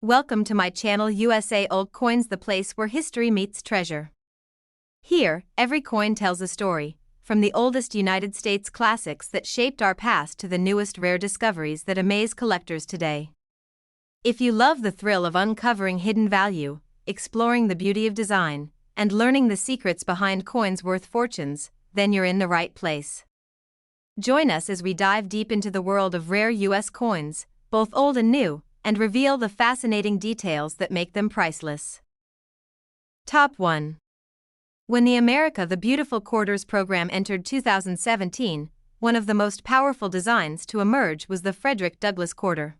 Welcome to my channel USA Old Coins, the place where history meets treasure. Here, every coin tells a story, from the oldest United States classics that shaped our past to the newest rare discoveries that amaze collectors today. If you love the thrill of uncovering hidden value, exploring the beauty of design, and learning the secrets behind coins worth fortunes, then you're in the right place. Join us as we dive deep into the world of rare U.S. coins, both old and new, and reveal the fascinating details that make them priceless. Top 1. When the America the Beautiful Quarters program entered 2017, one of the most powerful designs to emerge was the Frederick Douglass Quarter.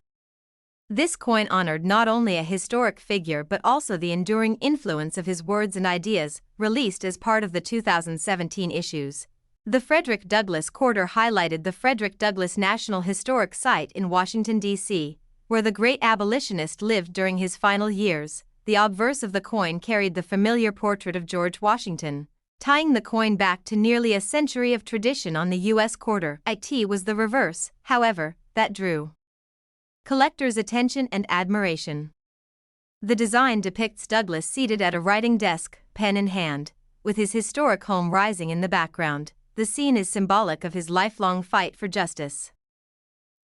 This coin honored not only a historic figure but also the enduring influence of his words and ideas, released as part of the 2017 issues. The Frederick Douglass Quarter highlighted the Frederick Douglass National Historic Site in Washington, D.C., where the great abolitionist lived during his final years. The obverse of the coin carried the familiar portrait of George Washington, tying the coin back to nearly a century of tradition on the U.S. quarter. It was the reverse, however, that drew collectors' attention and admiration. The design depicts Douglass seated at a writing desk, pen in hand, with his historic home rising in the background. The scene is symbolic of his lifelong fight for justice.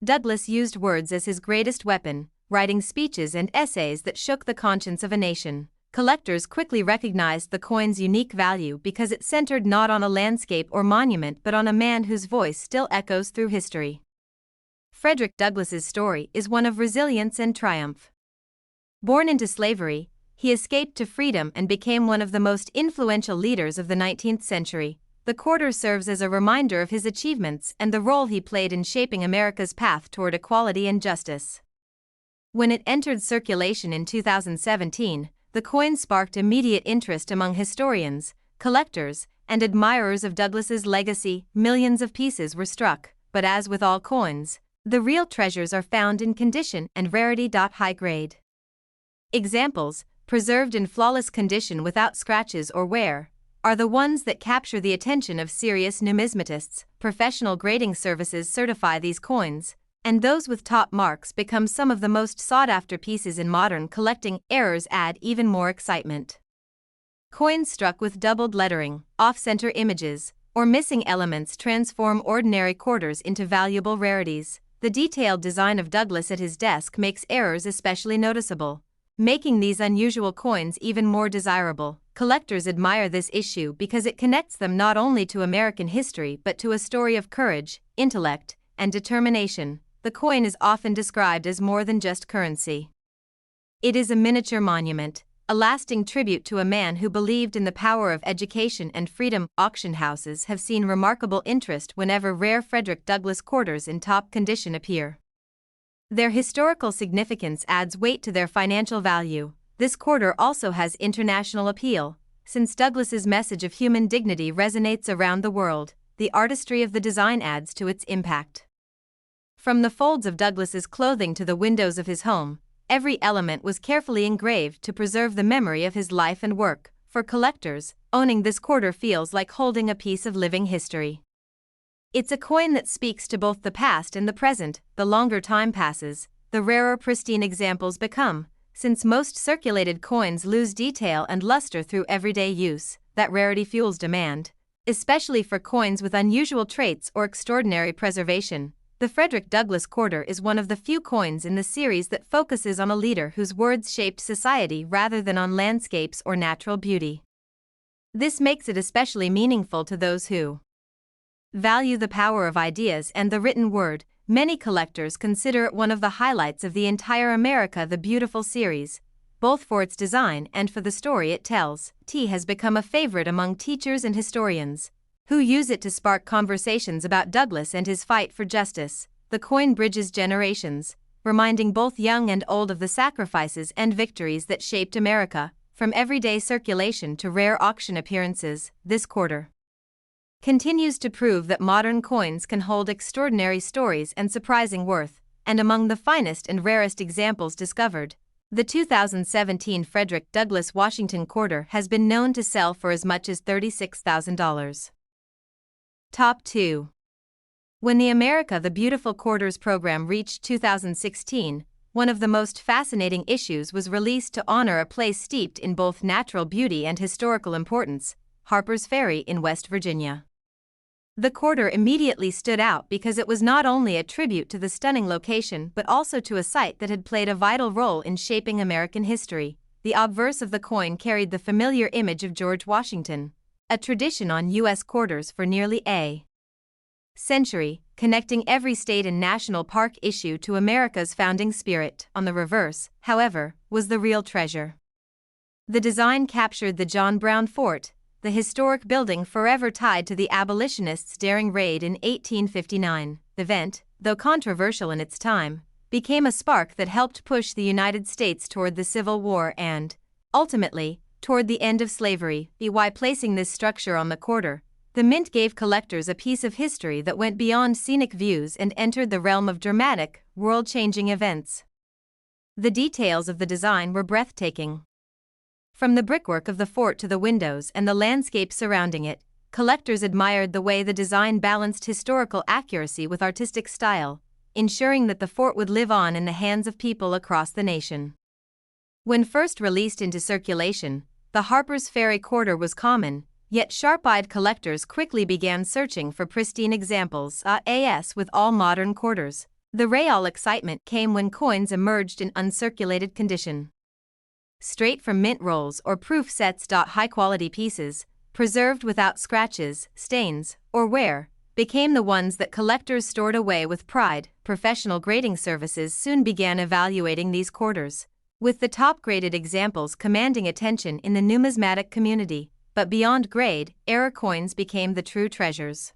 Douglass used words as his greatest weapon, writing speeches and essays that shook the conscience of a nation. Collectors quickly recognized the coin's unique value because it centered not on a landscape or monument but on a man whose voice still echoes through history. Frederick Douglass's story is one of resilience and triumph. Born into slavery, he escaped to freedom and became one of the most influential leaders of the 19th century. The quarter serves as a reminder of his achievements and the role he played in shaping America's path toward equality and justice. When it entered circulation in 2017, the coin sparked immediate interest among historians, collectors, and admirers of Douglass's legacy. Millions of pieces were struck, but as with all coins, the real treasures are found in condition and rarity. High grade examples, preserved in flawless condition without scratches or wear, are the ones that capture the attention of serious numismatists. Professional grading services certify these coins, and those with top marks become some of the most sought-after pieces in modern collecting. Errors add even more excitement. Coins struck with doubled lettering, off-center images, or missing elements transform ordinary quarters into valuable rarities. The detailed design of Douglass at his desk makes errors especially noticeable, making these unusual coins even more desirable. Collectors admire this issue because it connects them not only to American history but to a story of courage, intellect, and determination. The coin is often described as more than just currency. It is a miniature monument, a lasting tribute to a man who believed in the power of education and freedom. Auction houses have seen remarkable interest whenever rare Frederick Douglass quarters in top condition appear. Their historical significance adds weight to their financial value. This quarter also has international appeal, since Douglass's message of human dignity resonates around the world. The artistry of the design adds to its impact. From the folds of Douglass's clothing to the windows of his home, every element was carefully engraved to preserve the memory of his life and work. For collectors, owning this quarter feels like holding a piece of living history. It's a coin that speaks to both the past and the present. The longer time passes, the rarer pristine examples become. Since most circulated coins lose detail and luster through everyday use, that rarity fuels demand, especially for coins with unusual traits or extraordinary preservation. The Frederick Douglass Quarter is one of the few coins in the series that focuses on a leader whose words shaped society rather than on landscapes or natural beauty. This makes it especially meaningful to those who value the power of ideas and the written word. Many collectors consider it one of the highlights of the entire America the Beautiful series, both for its design and for the story it tells. It has become a favorite among teachers and historians, who use it to spark conversations about Douglass and his fight for justice. The coin bridges generations, reminding both young and old of the sacrifices and victories that shaped America. From everyday circulation to rare auction appearances, this quarter continues to prove that modern coins can hold extraordinary stories and surprising worth. And among the finest and rarest examples discovered, the 2017 Frederick Douglass Washington Quarter has been known to sell for as much as $36,000. Top 2. When the America the Beautiful Quarters program reached 2016, one of the most fascinating issues was released to honor a place steeped in both natural beauty and historical importance, Harper's Ferry in West Virginia. The quarter immediately stood out because it was not only a tribute to the stunning location but also to a site that had played a vital role in shaping American history. The obverse of the coin carried the familiar image of George Washington, a tradition on U.S. quarters for nearly a century, connecting every state and national park issue to America's founding spirit. On the reverse, however, was the real treasure. The design captured the John Brown Fort, the historic building forever tied to the abolitionists' daring raid in 1859. The event, though controversial in its time, became a spark that helped push the United States toward the Civil War and, ultimately, toward the end of slavery. By placing this structure on the quarter, the mint gave collectors a piece of history that went beyond scenic views and entered the realm of dramatic, world-changing events. The details of the design were breathtaking. From the brickwork of the fort to the windows and the landscape surrounding it, collectors admired the way the design balanced historical accuracy with artistic style, ensuring that the fort would live on in the hands of people across the nation. When first released into circulation, the Harper's Ferry Quarter was common, yet sharp-eyed collectors quickly began searching for pristine examples, as with all modern quarters. The real excitement came when coins emerged in uncirculated condition. Straight from mint rolls or proof sets. High-quality pieces, preserved without scratches, stains, or wear, became the ones that collectors stored away with pride. Professional grading services soon began evaluating these quarters, with the top-graded examples commanding attention in the numismatic community. But beyond grade, error coins became the true treasures.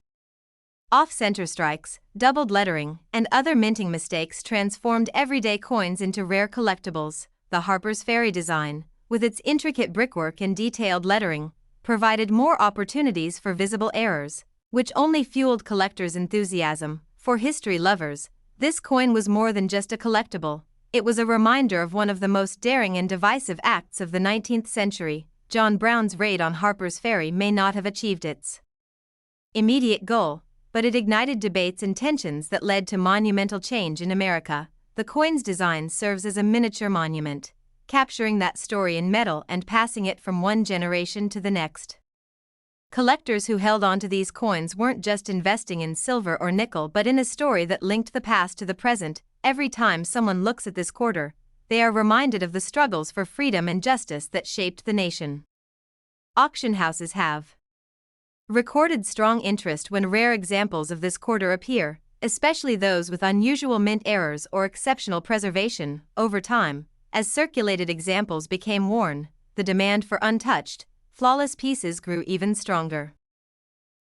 Off-center strikes, doubled lettering, and other minting mistakes transformed everyday coins into rare collectibles. The Harper's Ferry design, with its intricate brickwork and detailed lettering, provided more opportunities for visible errors, which only fueled collectors' enthusiasm. For history lovers, this coin was more than just a collectible. It was a reminder of one of the most daring and divisive acts of the 19th century. John Brown's raid on Harper's Ferry may not have achieved its immediate goal, but it ignited debates and tensions that led to monumental change in America. The coin's design serves as a miniature monument, capturing that story in metal and passing it from one generation to the next. Collectors who held onto these coins weren't just investing in silver or nickel but in a story that linked the past to the present. Every time someone looks at this quarter, they are reminded of the struggles for freedom and justice that shaped the nation. Auction houses have recorded strong interest when rare examples of this quarter appear, especially those with unusual mint errors or exceptional preservation. Over time, as circulated examples became worn, the demand for untouched, flawless pieces grew even stronger.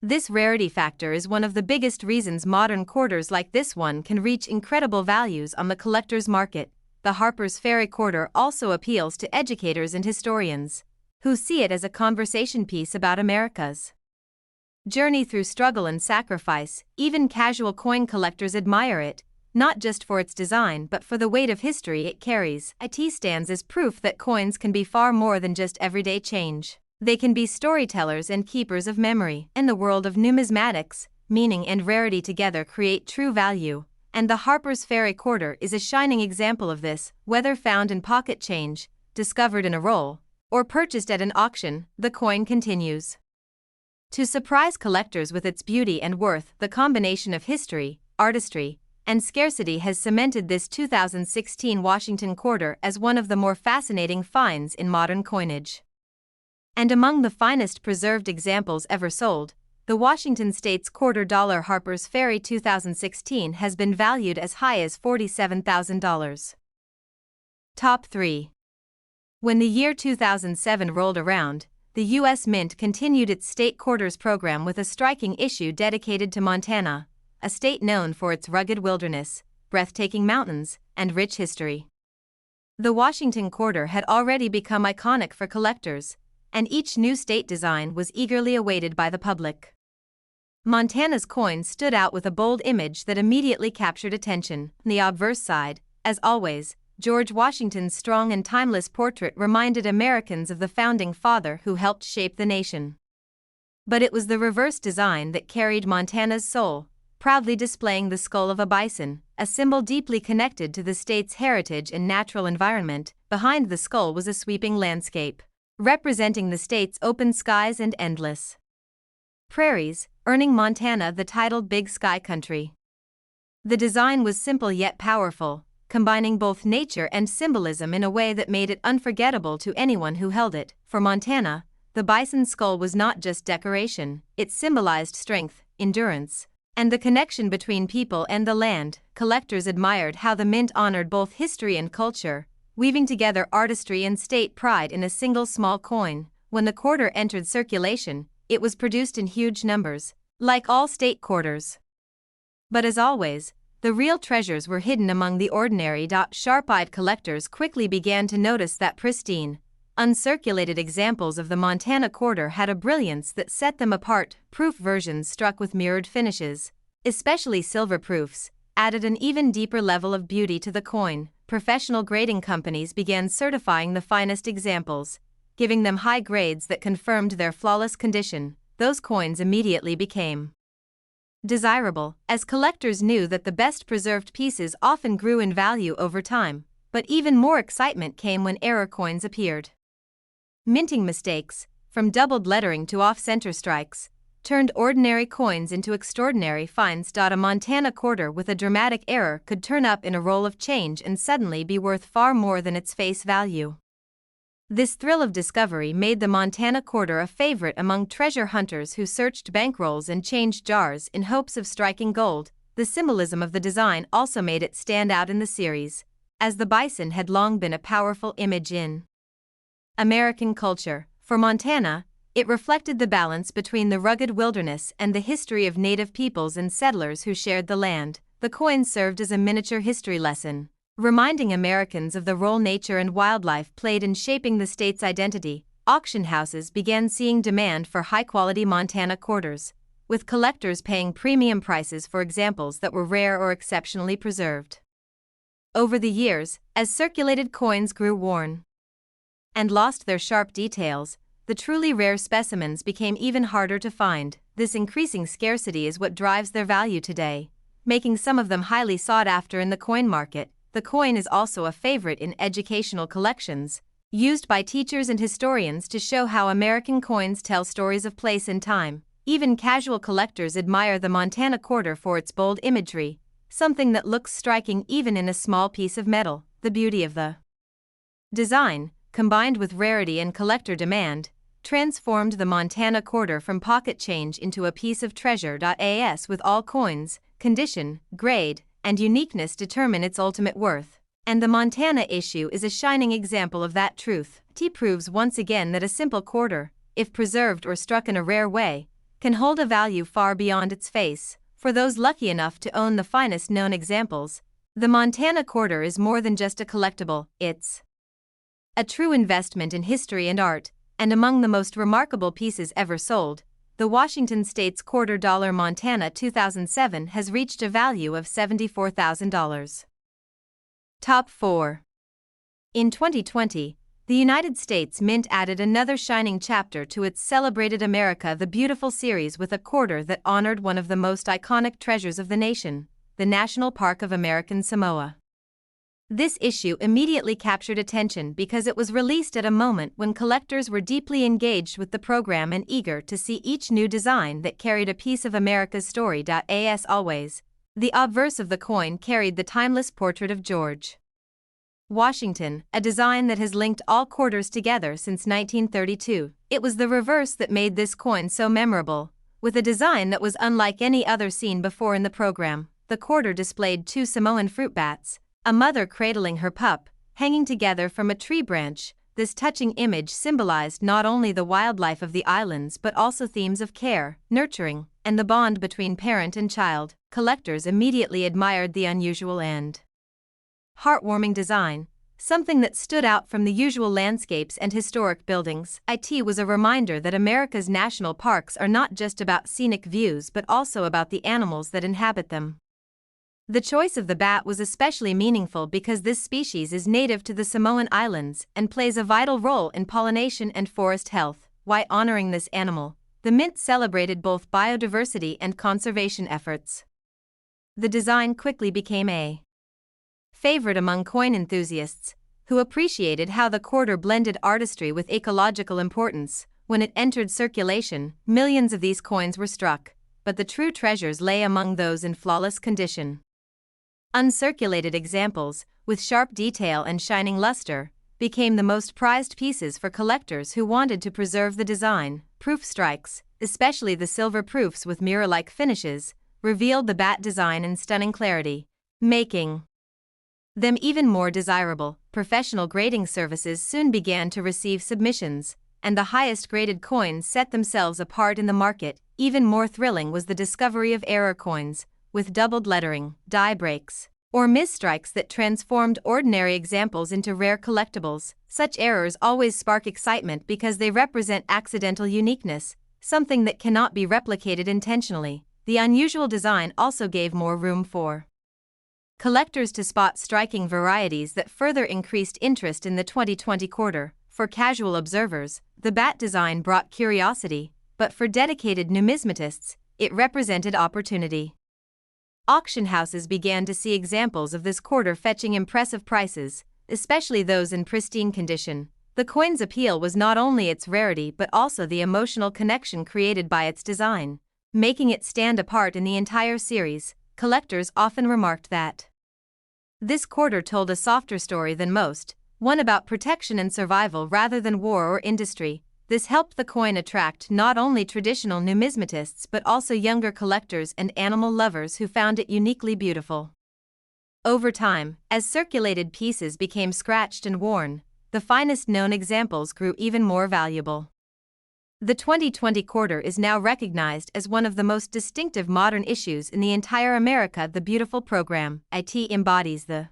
This rarity factor is one of the biggest reasons modern quarters like this one can reach incredible values on the collector's market. The Harper's Ferry Quarter also appeals to educators and historians, who see it as a conversation piece about America's journey through struggle and sacrifice. Even casual coin collectors admire it, not just for its design but for the weight of history it carries. It stands as proof that coins can be far more than just everyday change. They can be storytellers and keepers of memory. In the world of numismatics, meaning and rarity together create true value, and the Harper's Ferry Quarter is a shining example of this. Whether found in pocket change, discovered in a roll, or purchased at an auction, the coin continues to surprise collectors with its beauty and worth. The combination of history, artistry, and scarcity has cemented this 2016 Washington Quarter as one of the more fascinating finds in modern coinage. And among the finest preserved examples ever sold, the Washington State's quarter dollar Harper's Ferry 2016 has been valued as high as $47,000. Top 3. When the year 2007 rolled around, the U.S. Mint continued its state quarters program with a striking issue dedicated to Montana, a state known for its rugged wilderness, breathtaking mountains, and rich history. The Washington Quarter had already become iconic for collectors, and each new state design was eagerly awaited by the public. Montana's coin stood out with a bold image that immediately captured attention. On the obverse side, as always, George Washington's strong and timeless portrait reminded Americans of the founding father who helped shape the nation. But it was the reverse design that carried Montana's soul, proudly displaying the skull of a bison, a symbol deeply connected to the state's heritage and natural environment. Behind the skull was a sweeping landscape, representing the state's open skies and endless prairies, earning Montana the title Big Sky Country. The design was simple yet powerful, combining both nature and symbolism in a way that made it unforgettable to anyone who held it. For Montana, the bison skull was not just decoration, it symbolized strength, endurance, and the connection between people and the land. Collectors admired how the mint honored both history and culture, weaving together artistry and state pride in a single small coin. When the quarter entered circulation, it was produced in huge numbers, like all state quarters. But as always, the real treasures were hidden among the ordinary. Sharp-eyed collectors quickly began to notice that pristine, uncirculated examples of the Montana quarter had a brilliance that set them apart. Proof versions struck with mirrored finishes, especially silver proofs, added an even deeper level of beauty to the coin. Professional grading companies began certifying the finest examples, giving them high grades that confirmed their flawless condition. Those coins immediately became desirable, as collectors knew that the best preserved pieces often grew in value over time. But even more excitement came when error coins appeared. Minting mistakes, from doubled lettering to off-center strikes, turned ordinary coins into extraordinary finds. A Montana quarter with a dramatic error could turn up in a roll of change and suddenly be worth far more than its face value. This thrill of discovery made the Montana quarter a favorite among treasure hunters who searched bankrolls and change jars in hopes of striking gold. The symbolism of the design also made it stand out in the series, as the bison had long been a powerful image in American culture. For Montana, it reflected the balance between the rugged wilderness and the history of native peoples and settlers who shared the land. The coin served as a miniature history lesson, reminding Americans of the role nature and wildlife played in shaping the state's identity. Auction houses began seeing demand for high-quality Montana quarters, with collectors paying premium prices for examples that were rare or exceptionally preserved. Over the years, as circulated coins grew worn and lost their sharp details, the truly rare specimens became even harder to find. This increasing scarcity is what drives their value today, making some of them highly sought after in the coin market. The coin is also a favorite in educational collections, used by teachers and historians to show how American coins tell stories of place and time. Even casual collectors admire the Montana quarter for its bold imagery, something that looks striking even in a small piece of metal. The beauty of the design, combined with rarity and collector demand, transformed the Montana quarter from pocket change into a piece of treasure. As with all coins, condition, grade, and uniqueness determine its ultimate worth, and the Montana issue is a shining example of that truth. It proves once again that a simple quarter, if preserved or struck in a rare way, can hold a value far beyond its face. For those lucky enough to own the finest known examples, the Montana quarter is more than just a collectible, it's a true investment in history and art. And among the most remarkable pieces ever sold, the Washington State's quarter dollar Montana 2007 has reached a value of $74,000. Top 4. In 2020, the United States Mint added another shining chapter to its celebrated America the Beautiful series with a quarter that honored one of the most iconic treasures of the nation, the National Park of American Samoa. This issue immediately captured attention because it was released at a moment when collectors were deeply engaged with the program and eager to see each new design that carried a piece of America's story. As always, the obverse of the coin carried the timeless portrait of George Washington, a design that has linked all quarters together since 1932. It was the reverse that made this coin so memorable, with a design that was unlike any other seen before in the program. The quarter displayed two Samoan fruit bats, a mother cradling her pup, hanging together from a tree branch. This touching image symbolized not only the wildlife of the islands but also themes of care, nurturing, and the bond between parent and child. Collectors immediately admired the unusual and heartwarming design, something that stood out from the usual landscapes and historic buildings. It was a reminder that America's national parks are not just about scenic views but also about the animals that inhabit them. The choice of the bat was especially meaningful because this species is native to the Samoan Islands and plays a vital role in pollination and forest health. While honoring this animal, the Mint celebrated both biodiversity and conservation efforts. The design quickly became a favorite among coin enthusiasts, who appreciated how the quarter blended artistry with ecological importance. When it entered circulation, millions of these coins were struck, but the true treasures lay among those in flawless condition. Uncirculated examples, with sharp detail and shining luster, became the most prized pieces for collectors who wanted to preserve the design. Proof strikes, especially the silver proofs with mirror-like finishes, revealed the bat design in stunning clarity, making them even more desirable. Professional grading services soon began to receive submissions, and the highest graded coins set themselves apart in the market. Even more thrilling was the discovery of error coins, with doubled lettering, die breaks, or misstrikes that transformed ordinary examples into rare collectibles. Such errors always spark excitement because they represent accidental uniqueness, something that cannot be replicated intentionally. The unusual design also gave more room for collectors to spot striking varieties that further increased interest in the 2020 quarter. For casual observers, the bat design brought curiosity, but for dedicated numismatists, it represented opportunity. Auction houses began to see examples of this quarter fetching impressive prices, especially those in pristine condition. The coin's appeal was not only its rarity but also the emotional connection created by its design, making it stand apart in the entire series. Collectors often remarked that this quarter told a softer story than most, one about protection and survival rather than war or industry. This helped the coin attract not only traditional numismatists but also younger collectors and animal lovers who found it uniquely beautiful. Over time, as circulated pieces became scratched and worn, the finest known examples grew even more valuable. The 2020 quarter is now recognized as one of the most distinctive modern issues in the entire America. The beautiful program, IT, embodies the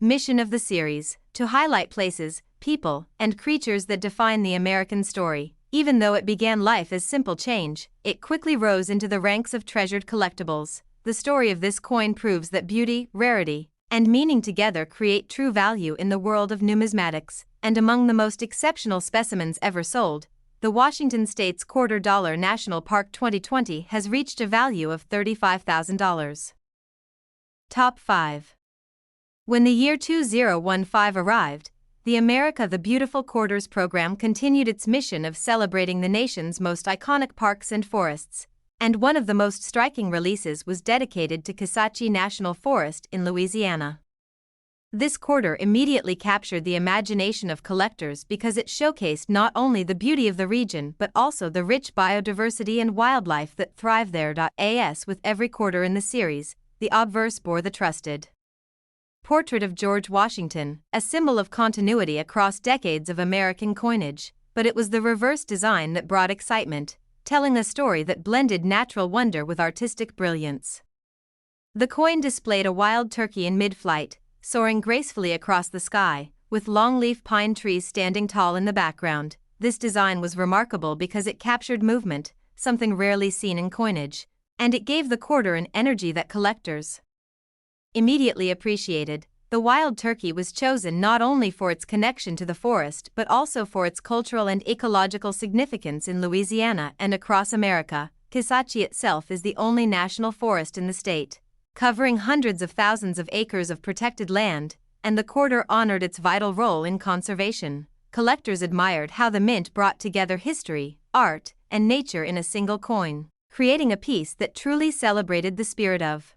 mission of the series, to highlight places, people, and creatures that define the American story. Even though it began life as simple change, it quickly rose into the ranks of treasured collectibles. The story of this coin proves that beauty, rarity, and meaning together create true value in the world of numismatics. And among the most exceptional specimens ever sold, the Washington State's Quarter Dollar National Park 2020 has reached a value of $35,000. Top 5. When the year 2015 arrived, the America the Beautiful Quarters program continued its mission of celebrating the nation's most iconic parks and forests, and one of the most striking releases was dedicated to Kisatchie National Forest in Louisiana. This quarter immediately captured the imagination of collectors because it showcased not only the beauty of the region but also the rich biodiversity and wildlife that thrive there. As with every quarter in the series, the obverse bore the trusted portrait of George Washington, a symbol of continuity across decades of American coinage. But it was the reverse design that brought excitement, telling a story that blended natural wonder with artistic brilliance. The coin displayed a wild turkey in mid-flight, soaring gracefully across the sky, with longleaf pine trees standing tall in the background. This design was remarkable because it captured movement, something rarely seen in coinage, and it gave the quarter an energy that collectors immediately appreciated. The wild turkey was chosen not only for its connection to the forest but also for its cultural and ecological significance in Louisiana and across America. Kisatchie itself is the only national forest in the state, covering hundreds of thousands of acres of protected land, and the quarter honored its vital role in conservation. Collectors admired how the mint brought together history, art, and nature in a single coin, creating a piece that truly celebrated the spirit of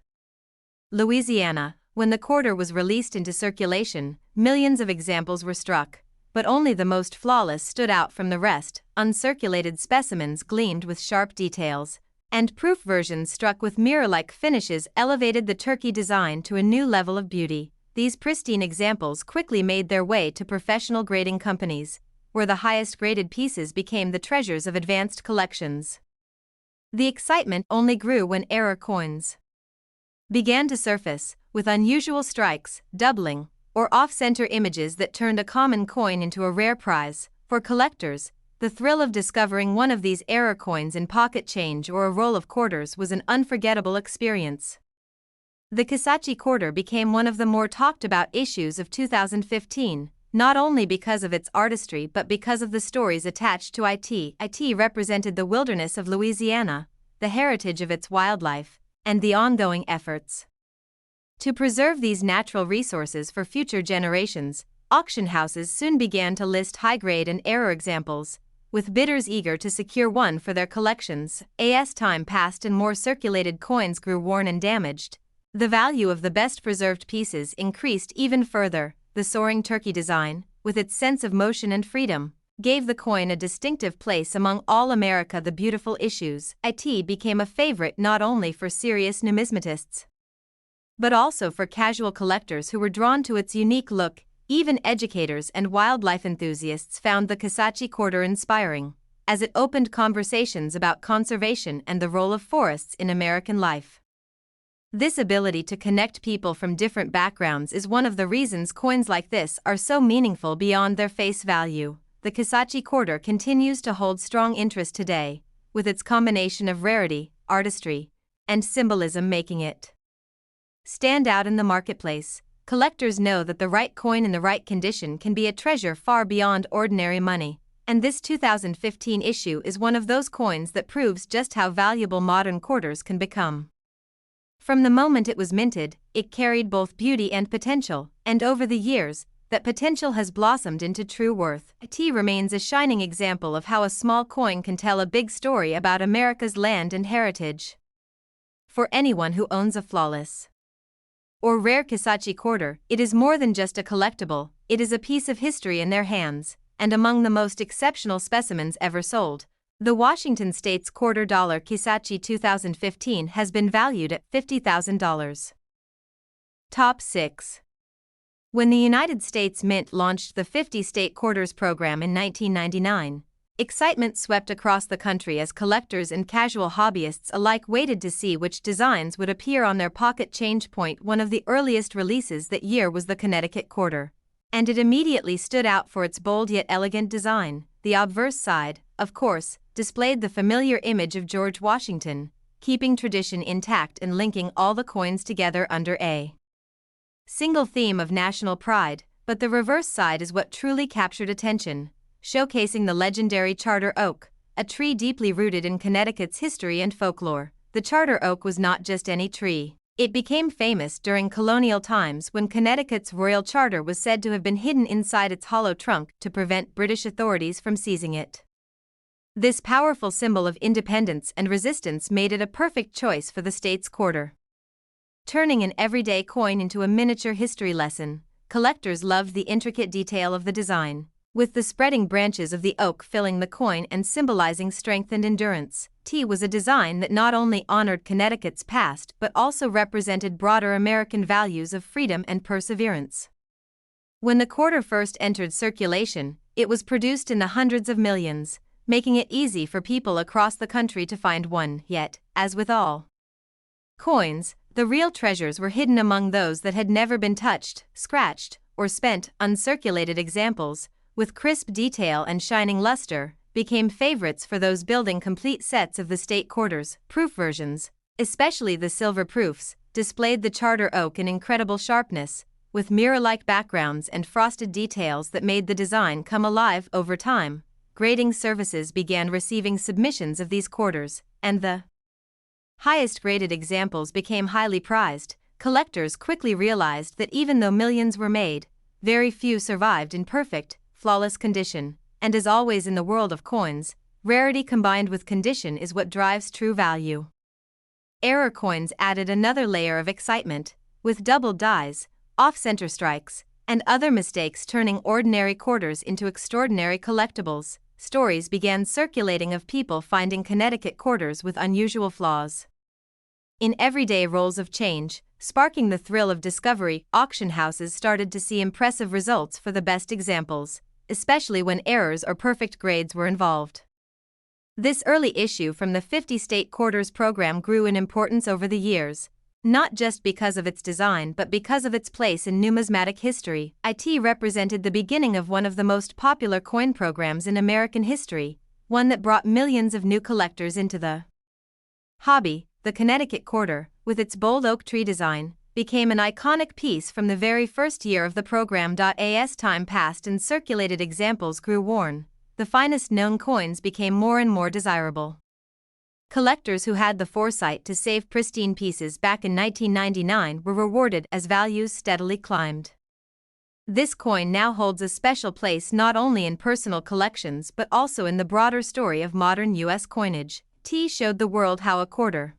Louisiana. When the quarter was released into circulation, millions of examples were struck, but only the most flawless stood out from the rest. Uncirculated specimens gleamed with sharp details, and proof versions struck with mirror-like finishes elevated the turkey design to a new level of beauty. These pristine examples quickly made their way to professional grading companies, where the highest graded pieces became the treasures of advanced collections. The excitement only grew when error coins began to surface, with unusual strikes, doubling, or off-center images that turned a common coin into a rare prize. For collectors, the thrill of discovering one of these error coins in pocket change or a roll of quarters was an unforgettable experience. The Kisatchie Quarter became one of the more talked-about issues of 2015, not only because of its artistry but because of the stories attached to it. It represented the wilderness of Louisiana, the heritage of its wildlife, and the ongoing efforts to preserve these natural resources for future generations. Auction houses soon began to list high-grade and error examples, with bidders eager to secure one for their collections. As time passed and more circulated coins grew worn and damaged, the value of the best-preserved pieces increased even further. The soaring turkey design, with its sense of motion and freedom, gave the coin a distinctive place among all America. The beautiful issues. It became a favorite not only for serious numismatists, but also for casual collectors who were drawn to its unique look. Even educators and wildlife enthusiasts found the Kisatchie Quarter inspiring, as it opened conversations about conservation and the role of forests in American life. This ability to connect people from different backgrounds is one of the reasons coins like this are so meaningful beyond their face value. The Kisatchie Quarter continues to hold strong interest today, with its combination of rarity, artistry, and symbolism making it stand out in the marketplace. Collectors know that the right coin in the right condition can be a treasure far beyond ordinary money, and this 2015 issue is one of those coins that proves just how valuable modern quarters can become. From the moment it was minted, it carried both beauty and potential, and over the years, that potential has blossomed into true worth. It remains a shining example of how a small coin can tell a big story about America's land and heritage. For anyone who owns a flawless or rare Kisatchie Quarter, it is more than just a collectible. It is a piece of history in their hands, and among the most exceptional specimens ever sold. The Washington State's $quarter Kisatchie 2015 has been valued at $50,000. Top 6. When the United States Mint launched the 50 State Quarters program in 1999, excitement swept across the country as collectors and casual hobbyists alike waited to see which designs would appear on their pocket change. One of the earliest releases that year was the Connecticut Quarter, and it immediately stood out for its bold yet elegant design. The obverse side, of course, displayed the familiar image of George Washington, keeping tradition intact and linking all the coins together under a single theme of national pride. But the reverse side is what truly captured attention, showcasing the legendary charter oak, a tree deeply rooted in Connecticut's history and folklore. The charter oak was not just any tree. It became famous during colonial times when Connecticut's royal charter was said to have been hidden inside its hollow trunk to prevent British authorities from seizing it. This powerful symbol of independence and resistance made it a perfect choice for the state's quarter. Turning an everyday coin into a miniature history lesson, collectors loved the intricate detail of the design, with the spreading branches of the oak filling the coin and symbolizing strength and endurance. Was a design that not only honored Connecticut's past but also represented broader American values of freedom and perseverance. When the quarter first entered circulation, it was produced in the hundreds of millions, making it easy for people across the country to find one. Yet, as with all coins, the real treasures were hidden among those that had never been touched, scratched, or spent. Uncirculated examples, with crisp detail and shining luster, became favorites for those building complete sets of the state quarters. Proof versions, especially the silver proofs, displayed the charter oak in incredible sharpness, with mirror-like backgrounds and frosted details that made the design come alive. Over time, grading services began receiving submissions of these quarters, and the highest graded examples became highly prized. Collectors quickly realized that even though millions were made, very few survived in perfect, flawless condition, and as always in the world of coins, rarity combined with condition is what drives true value. Error coins added another layer of excitement, with doubled dies, off-center strikes, and other mistakes turning ordinary quarters into extraordinary collectibles. Stories began circulating of people finding Connecticut quarters with unusual flaws in everyday rolls of change, sparking the thrill of discovery. Auction houses started to see impressive results for the best examples, especially when errors or perfect grades were involved. This early issue from the 50 State Quarters program grew in importance over the years, not just because of its design but because of its place in numismatic history. It represented the beginning of one of the most popular coin programs in American history, one that brought millions of new collectors into the hobby. The Connecticut Quarter, with its bold oak tree design, became an iconic piece from the very first year of the program. As time passed and circulated examples grew worn, the finest known coins became more and more desirable. Collectors who had the foresight to save pristine pieces back in 1999 were rewarded as values steadily climbed. This coin now holds a special place not only in personal collections but also in the broader story of modern U.S. coinage. T showed the world how a quarter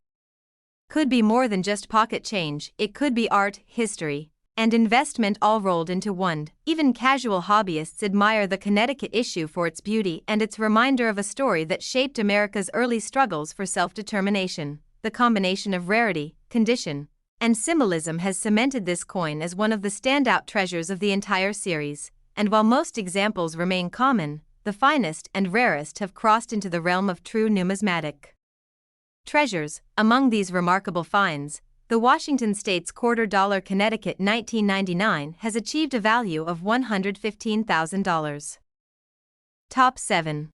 could be more than just pocket change. It could be art, history, and investment all rolled into one. Even casual hobbyists admire the Connecticut issue for its beauty and its reminder of a story that shaped America's early struggles for self-determination. The combination of rarity, condition, and symbolism has cemented this coin as one of the standout treasures of the entire series, and while most examples remain common, the finest and rarest have crossed into the realm of true numismatic treasures. Among these remarkable finds, the Washington State's quarter dollar Connecticut 1999 has achieved a value of $115,000. Top 7.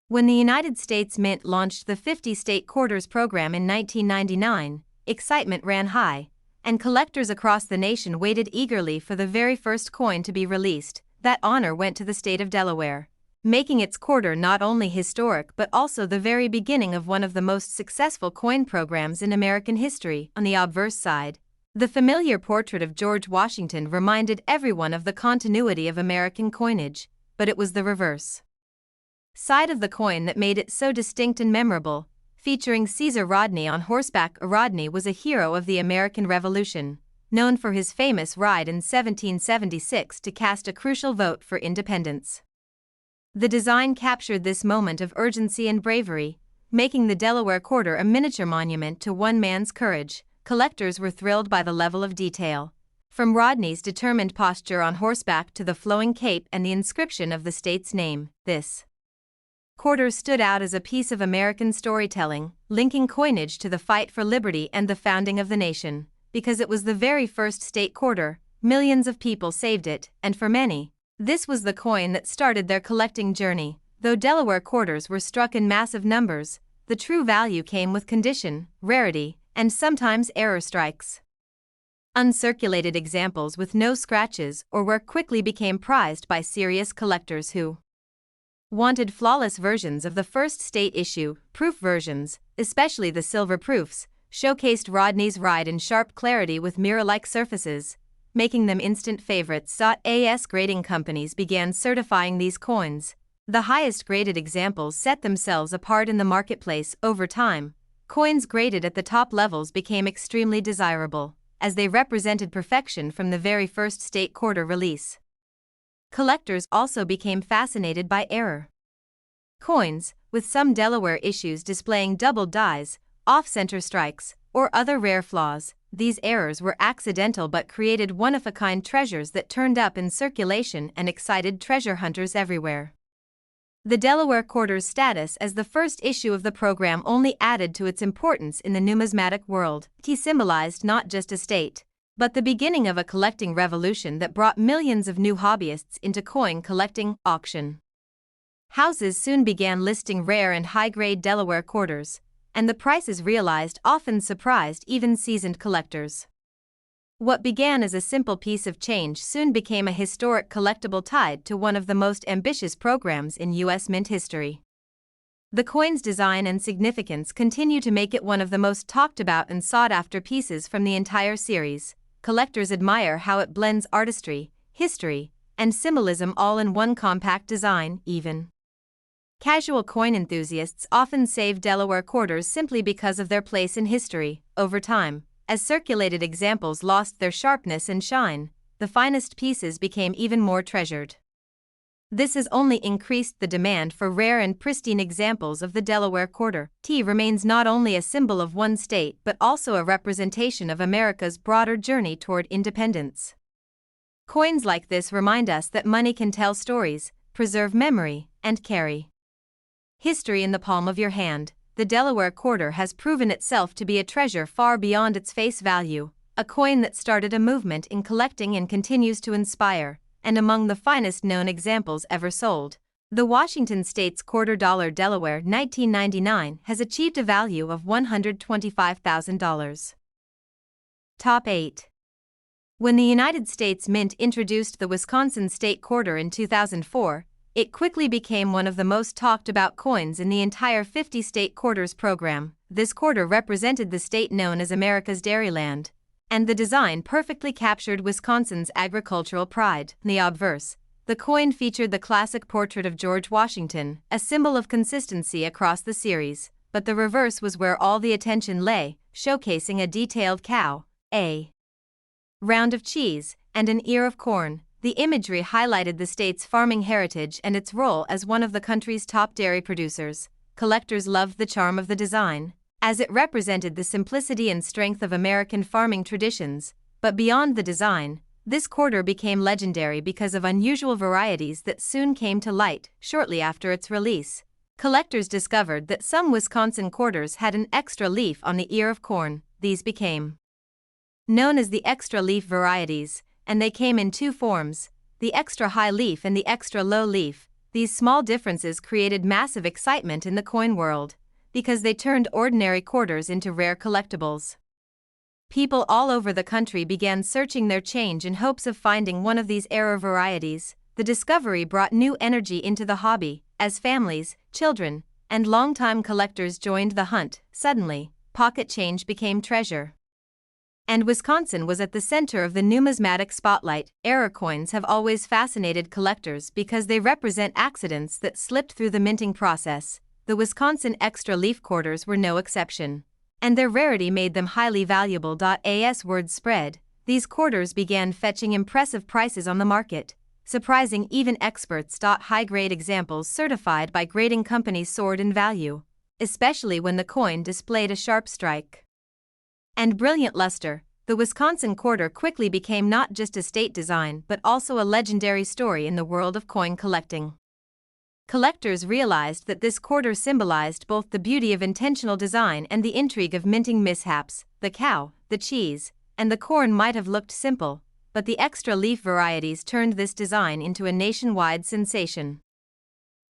When the United States Mint launched the 50 state quarters program in 1999, excitement ran high, and collectors across the nation waited eagerly for the very first coin to be released. That honor went to the state of Delaware, making its quarter not only historic but also the very beginning of one of the most successful coin programs in American history. On the obverse side, the familiar portrait of George Washington reminded everyone of the continuity of American coinage, but it was the reverse side of the coin that made it so distinct and memorable. Featuring Caesar Rodney on horseback. Rodney was a hero of the American Revolution, known for his famous ride in 1776 to cast a crucial vote for independence. The design captured this moment of urgency and bravery, making the Delaware Quarter a miniature monument to one man's courage. Collectors were thrilled by the level of detail, from Rodney's determined posture on horseback to the flowing cape and the inscription of the state's name. This quarter stood out as a piece of American storytelling, linking coinage to the fight for liberty and the founding of the nation. Because it was the very first state quarter, millions of people saved it, and for many, this was the coin that started their collecting journey. Though Delaware quarters were struck in massive numbers, the true value came with condition, rarity, and sometimes error strikes. Uncirculated examples with no scratches or wear quickly became prized by serious collectors who wanted flawless versions of the first state issue. Proof versions, especially the silver proofs, showcased Rodney's ride in sharp clarity with mirror-like surfaces, making them instant favorites. As grading companies began certifying these coins, the highest graded examples set themselves apart in the marketplace. Over time, coins graded at the top levels became extremely desirable, as they represented perfection from the very first state quarter release. Collectors also became fascinated by error coins, with some Delaware issues displaying doubled dies, off-center strikes, or other rare flaws. These errors were accidental but created one-of-a-kind treasures that turned up in circulation and excited treasure hunters everywhere. The Delaware Quarter's status as the first issue of the program only added to its importance in the numismatic world. It symbolized not just a state, but the beginning of a collecting revolution that brought millions of new hobbyists into coin collecting. Auction houses soon began listing rare and high-grade Delaware quarters, and the prices realized often surprised even seasoned collectors. What began as a simple piece of change soon became a historic collectible tied to one of the most ambitious programs in U.S. mint history. The coin's design and significance continue to make it one of the most talked about and sought-after pieces from the entire series. Collectors admire how it blends artistry, history, and symbolism all in one compact design. Even casual coin enthusiasts often save Delaware quarters simply because of their place in history. Over time, as circulated examples lost their sharpness and shine, the finest pieces became even more treasured. This has only increased the demand for rare and pristine examples of the Delaware Quarter. T remains not only a symbol of one state but also a representation of America's broader journey toward independence. Coins like this remind us that money can tell stories, preserve memory, and carry history in the palm of your hand. The Delaware Quarter has proven itself to be a treasure far beyond its face value, a coin that started a movement in collecting and continues to inspire, and among the finest known examples ever sold. The Washington State's quarter dollar Delaware 1999 has achieved a value of $125,000. Top 8. When the United States Mint introduced the Wisconsin State Quarter in 2004, It quickly became one of the most talked about coins in the entire 50-state quarters program. This quarter represented the state known as America's Dairyland, and the design perfectly captured Wisconsin's agricultural pride. The obverse, the coin featured the classic portrait of George Washington, a symbol of consistency across the series, but the reverse was where all the attention lay, showcasing a detailed cow, a round of cheese, and an ear of corn. The imagery highlighted the state's farming heritage and its role as one of the country's top dairy producers. Collectors loved the charm of the design, as it represented the simplicity and strength of American farming traditions. But beyond the design, this quarter became legendary because of unusual varieties that soon came to light. Shortly after its release, collectors discovered that some Wisconsin quarters had an extra leaf on the ear of corn. These became known as the extra leaf varieties, and they came in two forms, the extra high leaf and the extra low leaf. These small differences created massive excitement in the coin world, because they turned ordinary quarters into rare collectibles. People all over the country began searching their change in hopes of finding one of these rarer varieties. The discovery brought new energy into the hobby, as families, children, and longtime collectors joined the hunt. Suddenly, pocket change became treasure, and Wisconsin was at the center of the numismatic spotlight. Error coins have always fascinated collectors because they represent accidents that slipped through the minting process. The Wisconsin extra leaf quarters were no exception, and their rarity made them highly valuable. As word spread, these quarters began fetching impressive prices on the market, surprising even experts. High-grade examples certified by grading companies soared in value, especially when the coin displayed a sharp strike and brilliant luster. The Wisconsin quarter quickly became not just a state design but also a legendary story in the world of coin collecting. Collectors realized that this quarter symbolized both the beauty of intentional design and the intrigue of minting mishaps. The cow, the cheese, and the corn might have looked simple, but the extra leaf varieties turned this design into a nationwide sensation.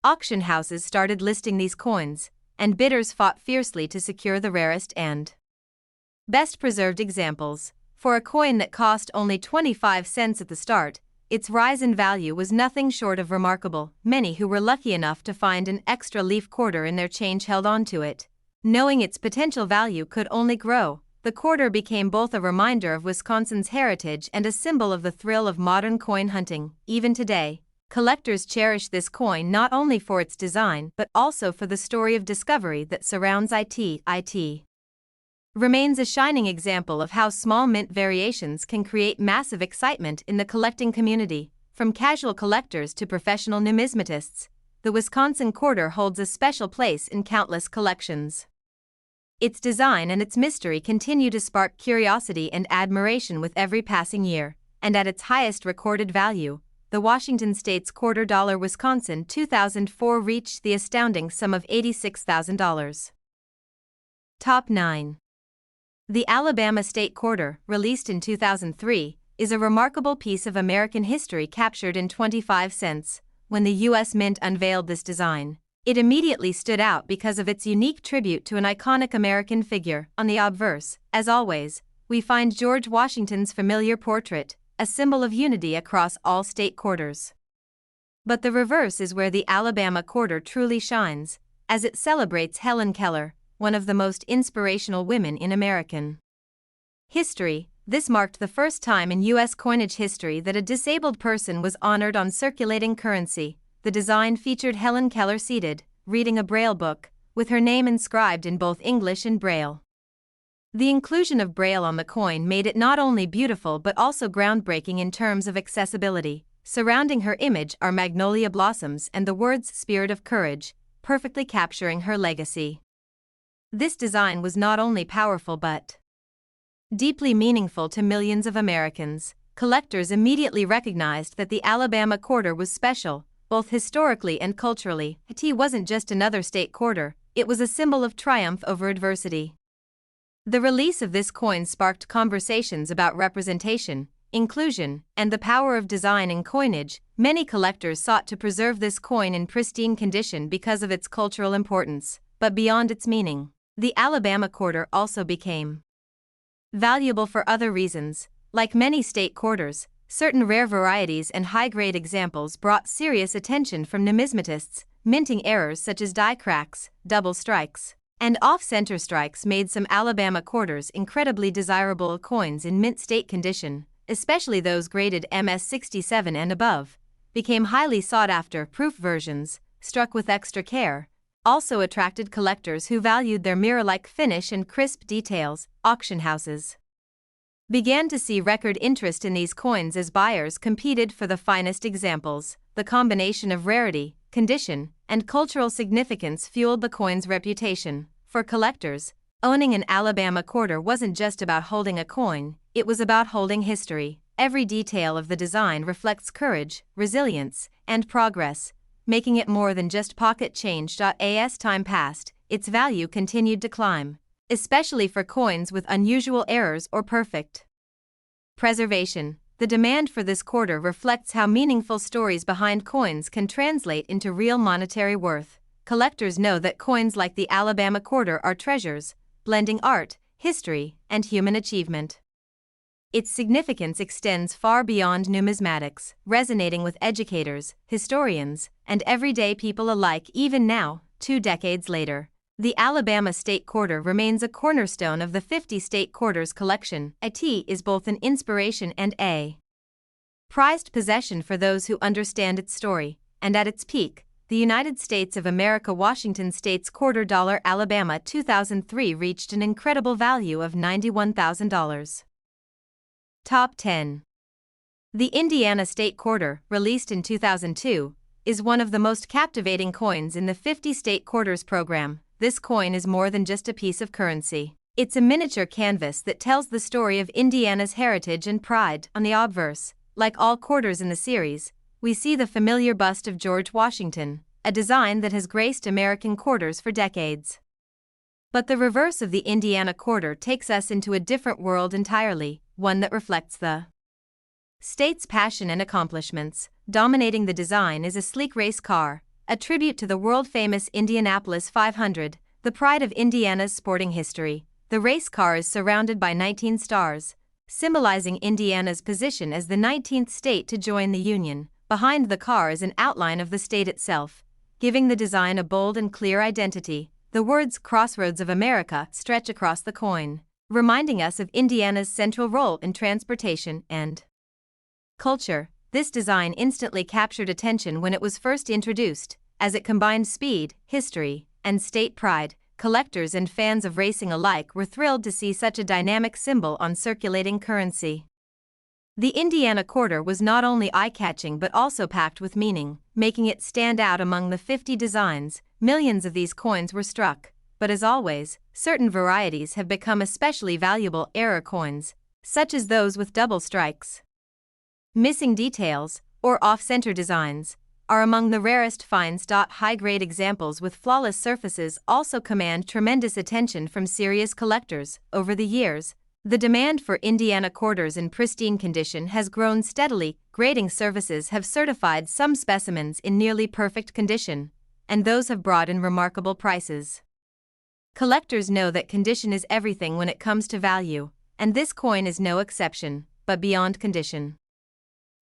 Auction houses started listing these coins, and bidders fought fiercely to secure the rarest and best preserved examples. For a coin that cost only 25 cents at the start, its rise in value was nothing short of remarkable. Many who were lucky enough to find an extra leaf quarter in their change held on to it, knowing its potential value could only grow. The quarter became both a reminder of Wisconsin's heritage and a symbol of the thrill of modern coin hunting. Even today, collectors cherish this coin not only for its design but also for the story of discovery that surrounds it. It remains a shining example of how small mint variations can create massive excitement in the collecting community. From casual collectors to professional numismatists, the Wisconsin quarter holds a special place in countless collections. Its design and its mystery continue to spark curiosity and admiration with every passing year, and at its highest recorded value, the Washington State's quarter dollar Wisconsin 2004 reached the astounding sum of $86,000. Top 9. The Alabama State Quarter, released in 2003, is a remarkable piece of American history captured in 25 cents. When the U.S. Mint unveiled this design, it immediately stood out because of its unique tribute to an iconic American figure. On the obverse, as always, we find George Washington's familiar portrait, a symbol of unity across all state quarters. But the reverse is where the Alabama quarter truly shines, as it celebrates Helen Keller, one of the most inspirational women in American history. This marked the first time in U.S. coinage history that a disabled person was honored on circulating currency. The design featured Helen Keller seated, reading a Braille book, with her name inscribed in both English and Braille. The inclusion of Braille on the coin made it not only beautiful but also groundbreaking in terms of accessibility. Surrounding her image are magnolia blossoms and the words "Spirit of Courage," perfectly capturing her legacy. This design was not only powerful but deeply meaningful to millions of Americans. Collectors immediately recognized that the Alabama quarter was special, both historically and culturally. It wasn't just another state quarter, it was a symbol of triumph over adversity. The release of this coin sparked conversations about representation, inclusion, and the power of design in coinage. Many collectors sought to preserve this coin in pristine condition because of its cultural importance. But beyond its meaning, the Alabama quarter also became valuable for other reasons. Like many state quarters, certain rare varieties and high-grade examples brought serious attention from numismatists. Minting errors such as die cracks, double strikes, and off-center strikes made some Alabama quarters incredibly desirable coins in mint state condition, especially those graded MS-67 and above, became highly sought-after. Proof versions, struck with extra care, also attracted collectors who valued their mirror-like finish and crisp details. Auction houses began to see record interest in these coins as buyers competed for the finest examples. The combination of rarity, condition, and cultural significance fueled the coin's reputation. For collectors, owning an Alabama quarter wasn't just about holding a coin, it was about holding history. Every detail of the design reflects courage, resilience, and progress, making it more than just pocket change. As time passed, its value continued to climb, especially for coins with unusual errors or perfect preservation. The demand for this quarter reflects how meaningful stories behind coins can translate into real monetary worth. Collectors know that coins like the Alabama quarter are treasures, blending art, history, and human achievement. Its significance extends far beyond numismatics, resonating with educators, historians, and everyday people alike. Even now, 2 decades later, the Alabama State Quarter remains a cornerstone of the 50 State Quarters collection. It is both an inspiration and a prized possession for those who understand its story, and at its peak, the United States of America Washington State's quarter dollar Alabama 2003 reached an incredible value of $91,000. Top 10. The Indiana State Quarter, released in 2002, is one of the most captivating coins in the 50 State Quarters program. This coin is more than just a piece of currency. It's a miniature canvas that tells the story of Indiana's heritage and pride. On the obverse, like all quarters in the series, we see the familiar bust of George Washington, a design that has graced American quarters for decades. But the reverse of the Indiana quarter takes us into a different world entirely, one that reflects the state's passion and accomplishments. Dominating the design is a sleek race car, a tribute to the world-famous Indianapolis 500, the pride of Indiana's sporting history. The race car is surrounded by 19 stars, symbolizing Indiana's position as the 19th state to join the Union. Behind the car is an outline of the state itself, giving the design a bold and clear identity. The words "Crossroads of America" stretch across the coin, reminding us of Indiana's central role in transportation and culture. This design instantly captured attention when it was first introduced, as it combined speed, history, and state pride. Collectors and fans of racing alike were thrilled to see such a dynamic symbol on circulating currency. The Indiana quarter was not only eye-catching but also packed with meaning, making it stand out among the 50 designs. Millions of these coins were struck, but as always, certain varieties have become especially valuable. Error coins, such as those with double strikes, missing details, or off-center designs, are among the rarest finds. High-grade examples with flawless surfaces also command tremendous attention from serious collectors. Over the years, the demand for Indiana quarters in pristine condition has grown steadily. Grading services have certified some specimens in nearly perfect condition, and those have brought in remarkable prices. Collectors know that condition is everything when it comes to value, and this coin is no exception. But beyond condition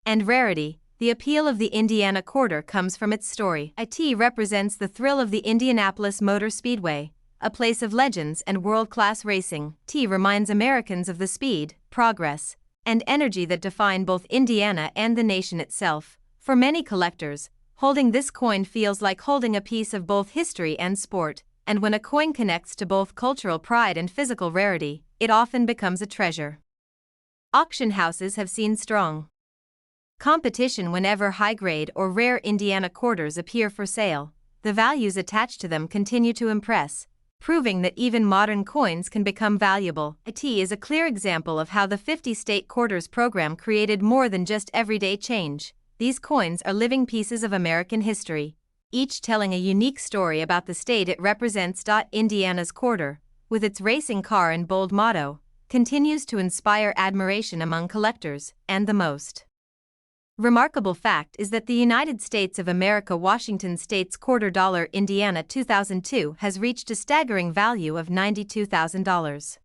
and rarity, the appeal of the Indiana quarter comes from its story. It represents the thrill of the Indianapolis Motor Speedway, a place of legends and world-class racing. It reminds Americans of the speed, progress, and energy that define both Indiana and the nation itself. For many collectors, holding this coin feels like holding a piece of both history and sport, and when a coin connects to both cultural pride and physical rarity, it often becomes a treasure. Auction houses have seen strong competition whenever high-grade or rare Indiana quarters appear for sale. The values attached to them continue to impress, proving that even modern coins can become valuable. It is a clear example of how the 50 State Quarters program created more than just everyday change. These coins are living pieces of American history, each telling a unique story about the state it represents. Indiana's quarter, with its racing car and bold motto, continues to inspire admiration among collectors, and the most remarkable fact is that the United States of America Washington State's quarter dollar Indiana 2002 has reached a staggering value of $92,000.